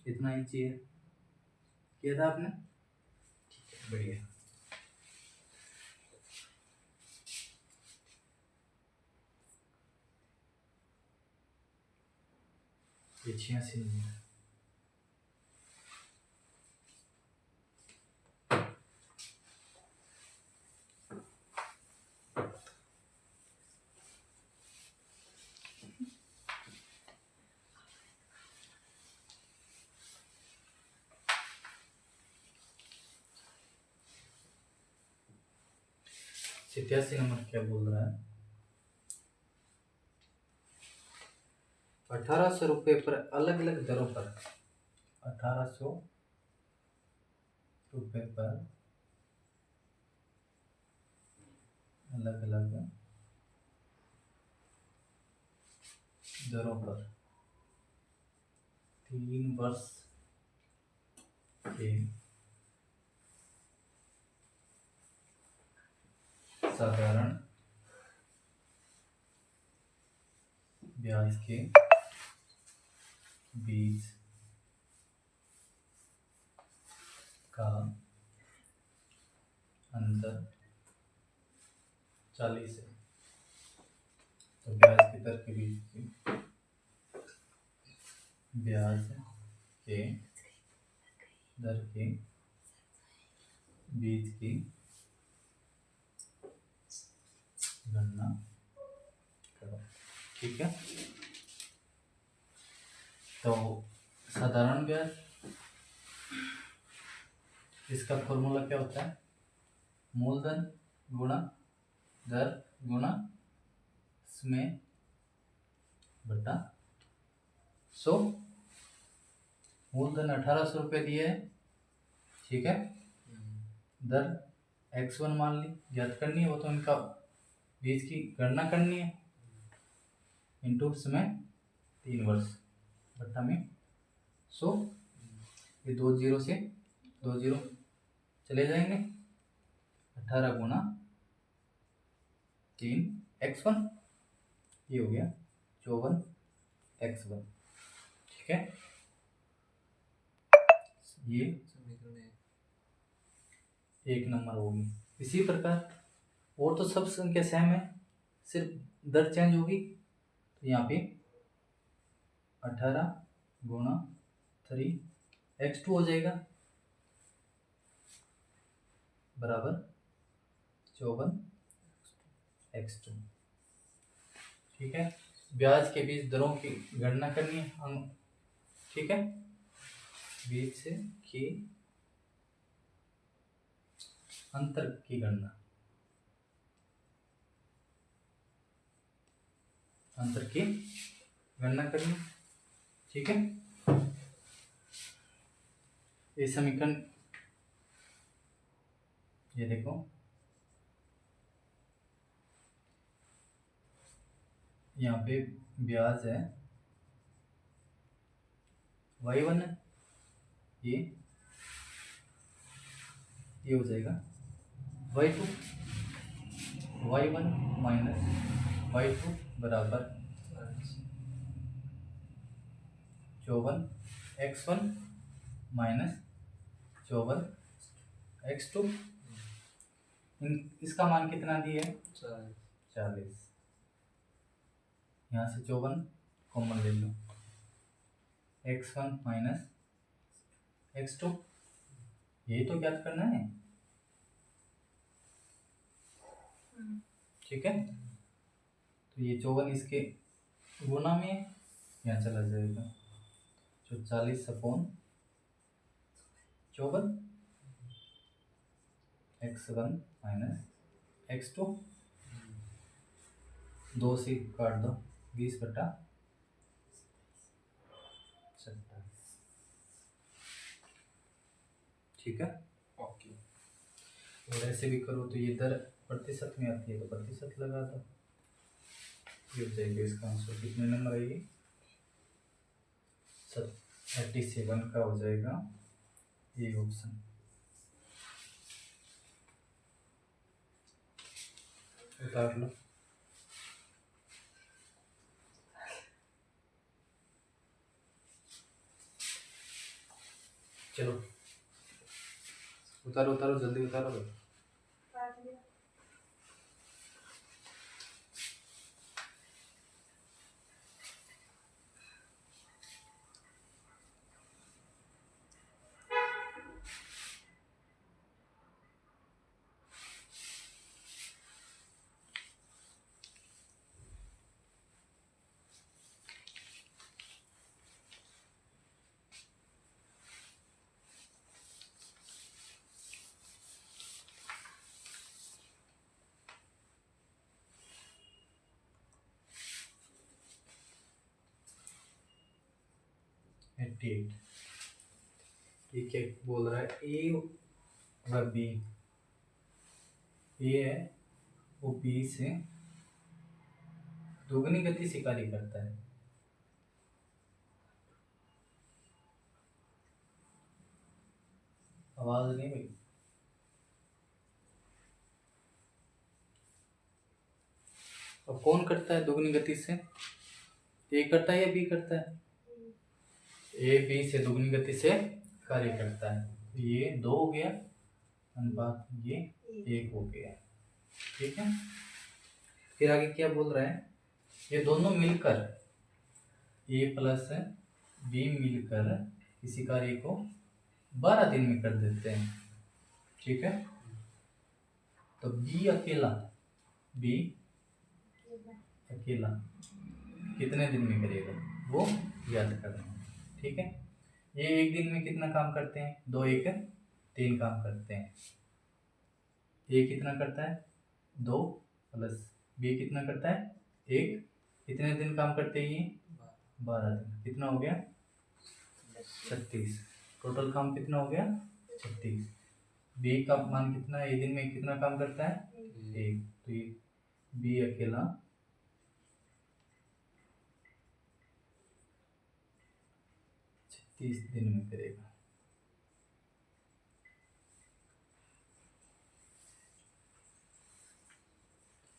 इतना ही चाहिए, किया था आपने, बढ़िया। ये 86 नंबर, सत्यासी नंबर क्या बोल रहा है, 1800 रुपये पर अलग अलग दरों पर, 1800 रुपये पर अलग अलग दरों पर 3 वर्ष के साधारण ब्याज के बीच का अंतर 40 है। तो ब्याज की दर के बीच की ब्याज के दर के बीच की गणना करो। ठीक है। तो साधारण ब्याज, इसका फॉर्मूला क्या होता है? मूलधन गुणा दर गुणा समय बटा 100। मूलधन 1800 रुपये दिए है। ठीक है। दर x1 मान ली, ज्ञात करनी है, वो तो इनका बीच की गणना करनी है, इंटू समय 3 वर्ष बट्टा में 100। ये 2 जीरो से 2 जीरो चले जाएंगे। 18 गुणा 3 x1, ये हो गया 54 x1। ठीक है। ये 1 नंबर होगी। इसी प्रकार और तो सब संख्या सेम है, सिर्फ दर चेंज होगी। तो यहाँ पे 18 गुणा 3 x2 हो जाएगा बराबर 54 x2। ठीक है। ब्याज के बीच दरों की गणना करनी है हम। ठीक है। बीच से की अंतर की गणना, अंतर की गणना करनी। ठीक है। ये समीकरण, ये देखो, यहाँ पे ब्याज है y1 है, ये हो जाएगा y2। y1 माइनस y2 बराबर 54 x1 माइनस 54 x2। इसका मान कितना दिए है? 40। यहाँ से 54 कॉमन ले लो, x1 माइनस x2, यही तो ज्ञात करना है। ठीक है। तो ये 54 इसके गुना में यहाँ चला जाएगा, तो 40 अपॉन 54 x1 माइनस x2, 2 से काट दो, 20 बटा 27। ठीक है। ओके। और ऐसे भी करो तो ये दर प्रतिशत में आती है, तो प्रतिशत लगा दो, ये हो जाएगा। इसका आंसर कितने नंबर आएगी? 37 का हो जाएगा ये ऑप्शन। उतार लो। चलो उतारो उतारो, जल्दी उतारो। ये क्या बोल रहा है? ए व बी, ए है वो बी से दोगुनी गति से कार्य करता है। आवाज नहीं भाई। अब कौन करता है दोगुनी गति से? ए करता है या बी करता है? ए बी से दोगुनी गति से कार्य करता है। ये 2 हो गया अनुपात ये 1 हो गया। ठीक है। फिर आगे क्या बोल रहा है, ये दोनों मिलकर ए प्लस बी मिलकर किसी कार्य को 12 दिन में कर देते हैं। ठीक है, तो बी अकेला कितने दिन में करेगा वो याद करना है। ठीक है, ये एक दिन में कितना काम करते हैं, 2 1 3 काम करते हैं। ए कितना करता है 2 प्लस बी कितना करता है 1, कितने दिन काम करते हैं ये 12 दिन, कितना हो गया 36। टोटल काम कितना हो गया 36। बी का मान कितना है, एक दिन में कितना काम करता है 1, तो ये बी अकेला 36 दिन में करेगा।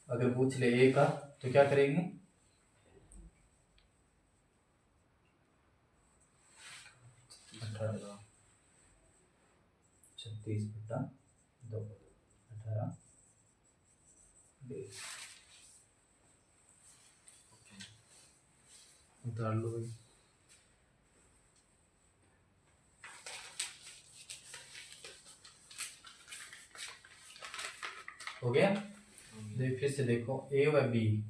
अगर पूछ ले ए का तो क्या करेंगे, 18 36/2 18 20 उतार लो भाई। हो गया, फिर से देखो ए व बी,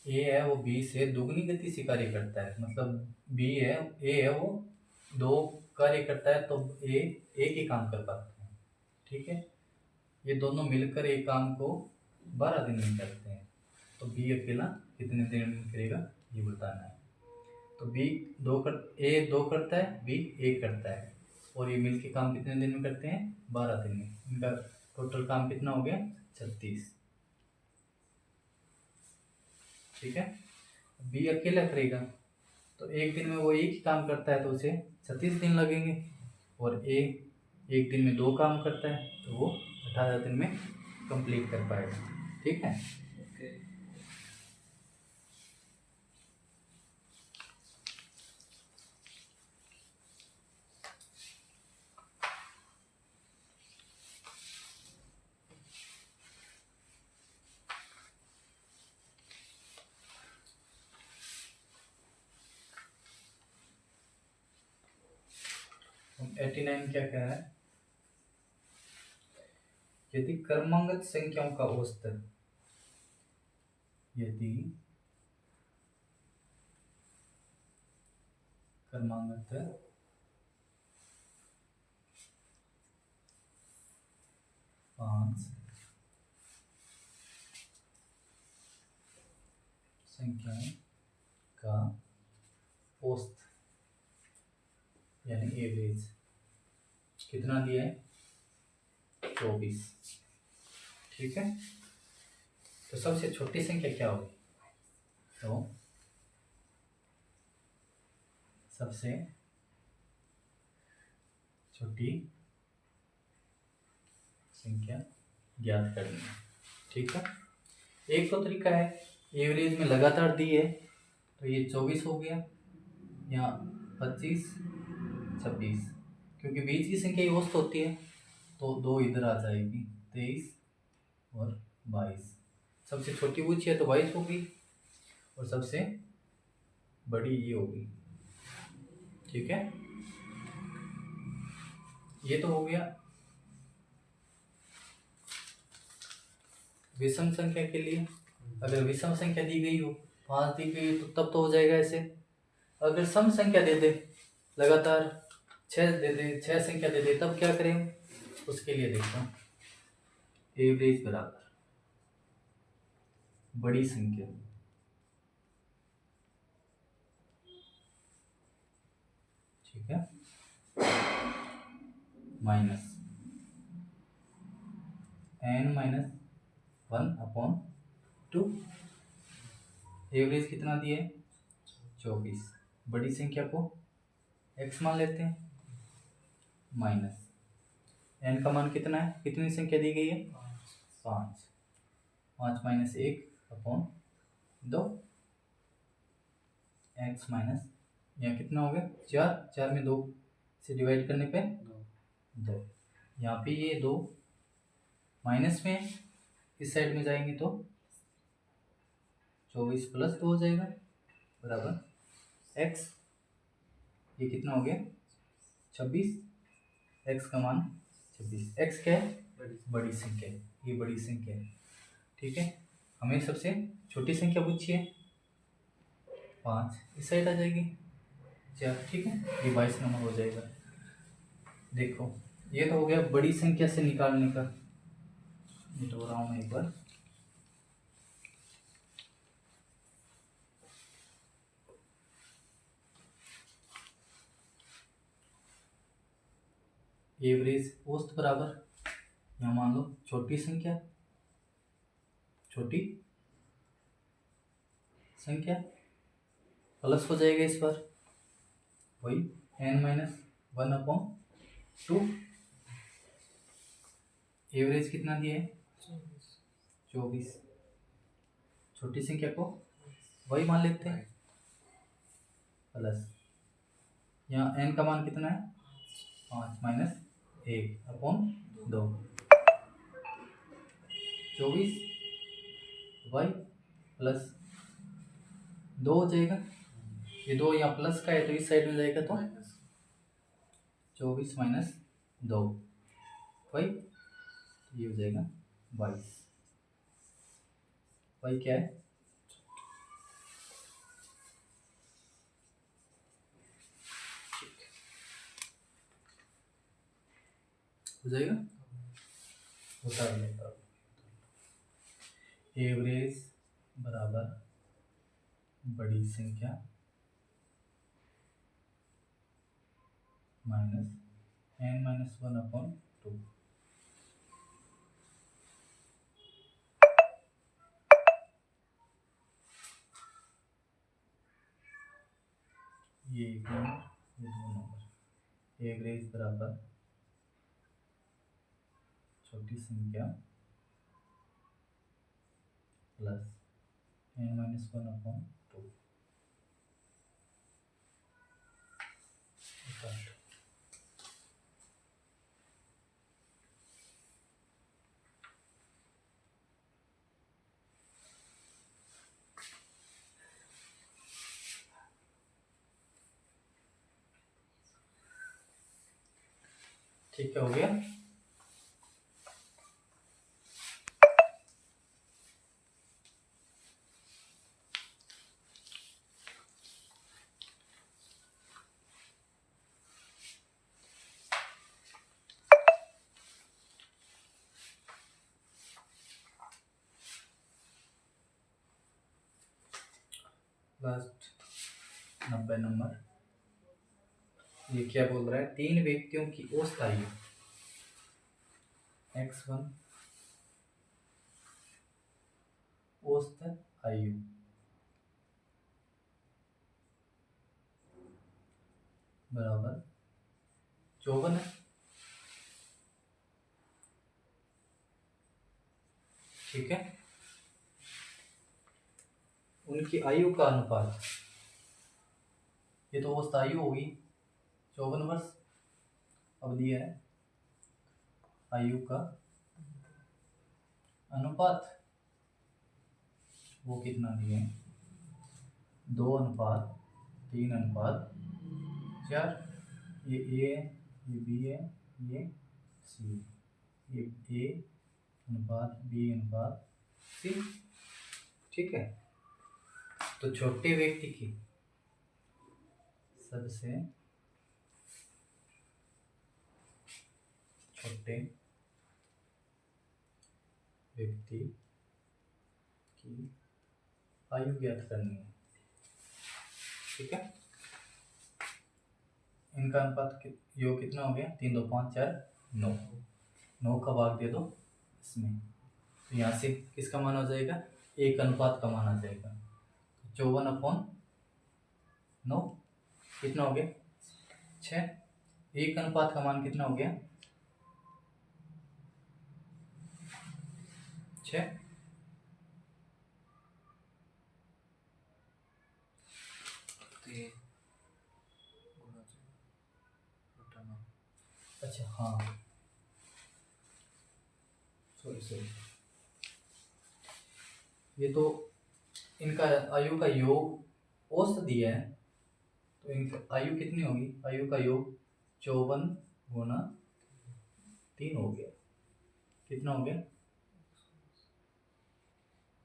ए है वो बी से दुगनी गति से कार्य करता है, मतलब बी है ए है वो 2 कार्य करता है तो ए एक ही काम कर पाता है। ठीक है, ये दोनों मिलकर एक काम को 12 दिन में करते हैं, तो बी अकेला कितने दिन में करेगा ये बताना है। तो बी ए 2 करता है, बी 1 करता है, और ये मिलके काम कितने दिन में करते हैं 12 दिन में। इनका टोटल काम कितना हो गया 36। ठीक है, बी अकेला करेगा तो एक दिन में वो एक ही काम करता है तो उसे 36 दिन लगेंगे, और ए एक दिन में 2 काम करता है तो वो 18 दिन में कंप्लीट कर पाएगा। ठीक है, हम 89 क्या कह रहा है, यदि क्रमांकित संख्याओं का औसत, यदि क्रमांकित पांच संख्याओं का औसत यानी एवरेज कितना दिया है 24। ठीक है, तो सबसे छोटी संख्या क्या होगी, तो सबसे छोटी संख्या ज्ञात करनी है। ठीक है, एक तो तरीका है एवरेज में लगातार दी है तो ये 24 हो गया, यहाँ 25 26, क्योंकि बीच की संख्या ही औसत होती है तो 2 इधर आ जाएगी, 23 और 22। सबसे छोटी पूछी है तो 22 होगी और सबसे बड़ी ये होगी। ठीक है, ये तो हो गया विषम संख्या के लिए। अगर विषम संख्या दी गई हो 5 दी गई हो तो तब तो हो जाएगा ऐसे। अगर सम संख्या दे दे लगातार 6 दे दे, 6 संख्या दे दे, तब क्या करें, उसके लिए देखो एवरेज बराबर बड़ी संख्या ठीक है माइनस n-1/2। एवरेज कितना दिए 24, बड़ी संख्या को x मान लेते हैं, माइनस n का मान कितना है, कितनी संख्या दी गई है 5, 5 माइनस 1/2 x माइनस यहाँ कितना हो गया 4, 4 में 2 से डिवाइड करने पे 2, यहाँ पे ये 2 माइनस में इस साइड में जाएंगे तो 24 प्लस 2 हो जाएगा बराबर x। ये कितना हो गया 26, x का मान 26। x क्या है बड़ी संख्या है, ये बड़ी संख्या है। ठीक है, हमें सबसे छोटी संख्या पूछी है 5, इस साइड आ जाएगी 4। ठीक है, ये 22 नंबर हो जाएगा। देखो ये तो हो गया बड़ी संख्या से निकालने का। मिटो रहा हूँ मैं एक बार। एवरेज औसत बराबर, यहाँ मान लो छोटी संख्या प्लस हो जाएगा इस बार वही n-1/2। एवरेज कितना दिया है 24। छोटी संख्या को वही मान लेते हैं प्लस, यहाँ n का मान कितना है 5 माइनस 1/2। 24 प्लस 2 हो जाएगा। ये 2 यहाँ प्लस का है तो इस साइड में जाएगा तो 24 माइनस 2 वही, ये हो जाएगा 22। वही क्या है हो जाएगा, उतार लेता। एवरेज बराबर बड़ी संख्या माइनस n-1/2। ये 1 नंबर, ये 2 नंबर। एवरेज बराबर छोटी संख्या प्लस n-1/2। ठीक है, हो गया। Last 90 number. ये क्या बोल रहा है, 3 व्यक्तियों की औसत आयु x1 औसत आयु बराबर 54 है। ठीक है, उनकी आयु का अनुपात, ये तो औसत आयु होगी 54 वर्ष। अब दिया है आयु का अनुपात, वो कितना दिए 2:3:4। ये ए है, ये बी है, ये सी है। ये A/B/C। ठीक है, तो छोटे व्यक्ति की सबसे छोटे व्यक्ति की आयु ज्ञात करनी है। ठीक है, इनका अनुपात योग कितना हो गया 3, 2, 5, 4, 9। 9 का भाग दे दो इसमें, तो यहाँ से किसका मान हो जाएगा 1 अनुपात का मान आ जाएगा। 54/9 कितना हो गया 6। 1 अनुपात का मान कितना हो गया 6। अच्छा हाँ, सॉरी ये तो इनका आयु का योग औसत दिया है, तो इनकी आयु कितनी होगी? आयु का योग 54 गुना 3 हो गया। कितना हो गया?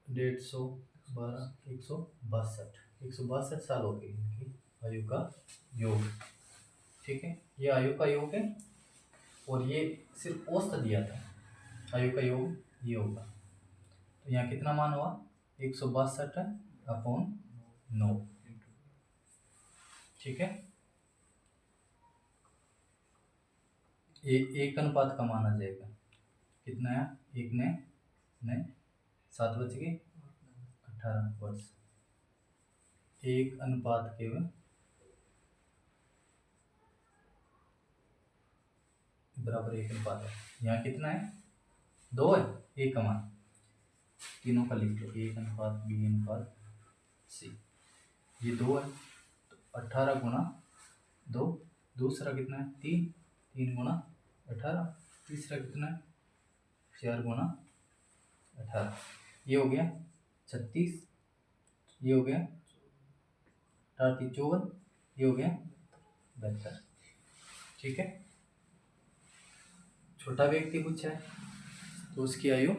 150 162 साल हो गई इनकी आयु का योग। ठीक है, ये आयु का योग है और ये सिर्फ औसत दिया था। आयु का योग ये होगा, तो यहाँ कितना मान हुआ? 162/9। ठीक है, ये 1 अनुपात का माना जाएगा। कितना है? 1 ने 7 बच गए 18 वर्ष। 1 अनुपात के बराबर 1 अनुपात है। यहाँ कितना है? 2 है। 1 का मान तीनों का लिख लो, 1 अनुपात B अनुपात C। ये 2 है, तो 18 गुना 2। दूसरा कितना है? 3। 3 गुना 18। तीसरा कितना है? 4 गुना 18। ये हो गया 36। ये हो गया 18 3 54। ये हो गया 72। ठीक है, छोटा व्यक्ति पूछा है तो उसकी आयु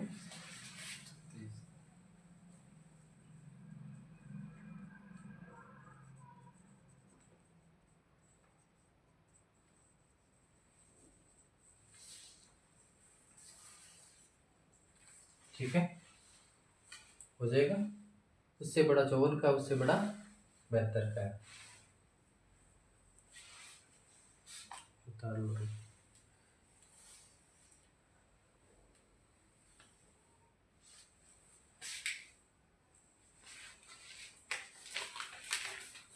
ठीक है हो जाएगा। उससे बड़ा 54 का, उससे बड़ा 72 का है। उतार लो।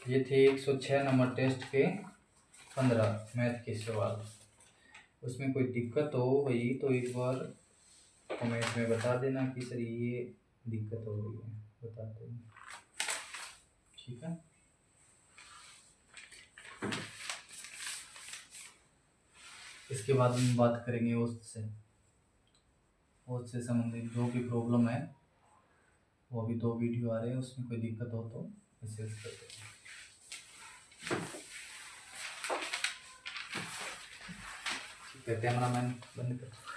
ये थे 106 नंबर टेस्ट के 15 मैथ के सवाल। उसमें कोई दिक्कत हो गई तो एक बार कमेंट में बता देना कि सर ये दिक्कत हो रही है, बता देना। ठीक है, इसके बाद हम बात करेंगे औसत से संबंधित जो भी प्रॉब्लम है। वो अभी 2 वीडियो आ रहे हैं, उसमें कोई दिक्कत हो तो मैसेज कर देना। ठीक है, कैमरा मैन बंद कर।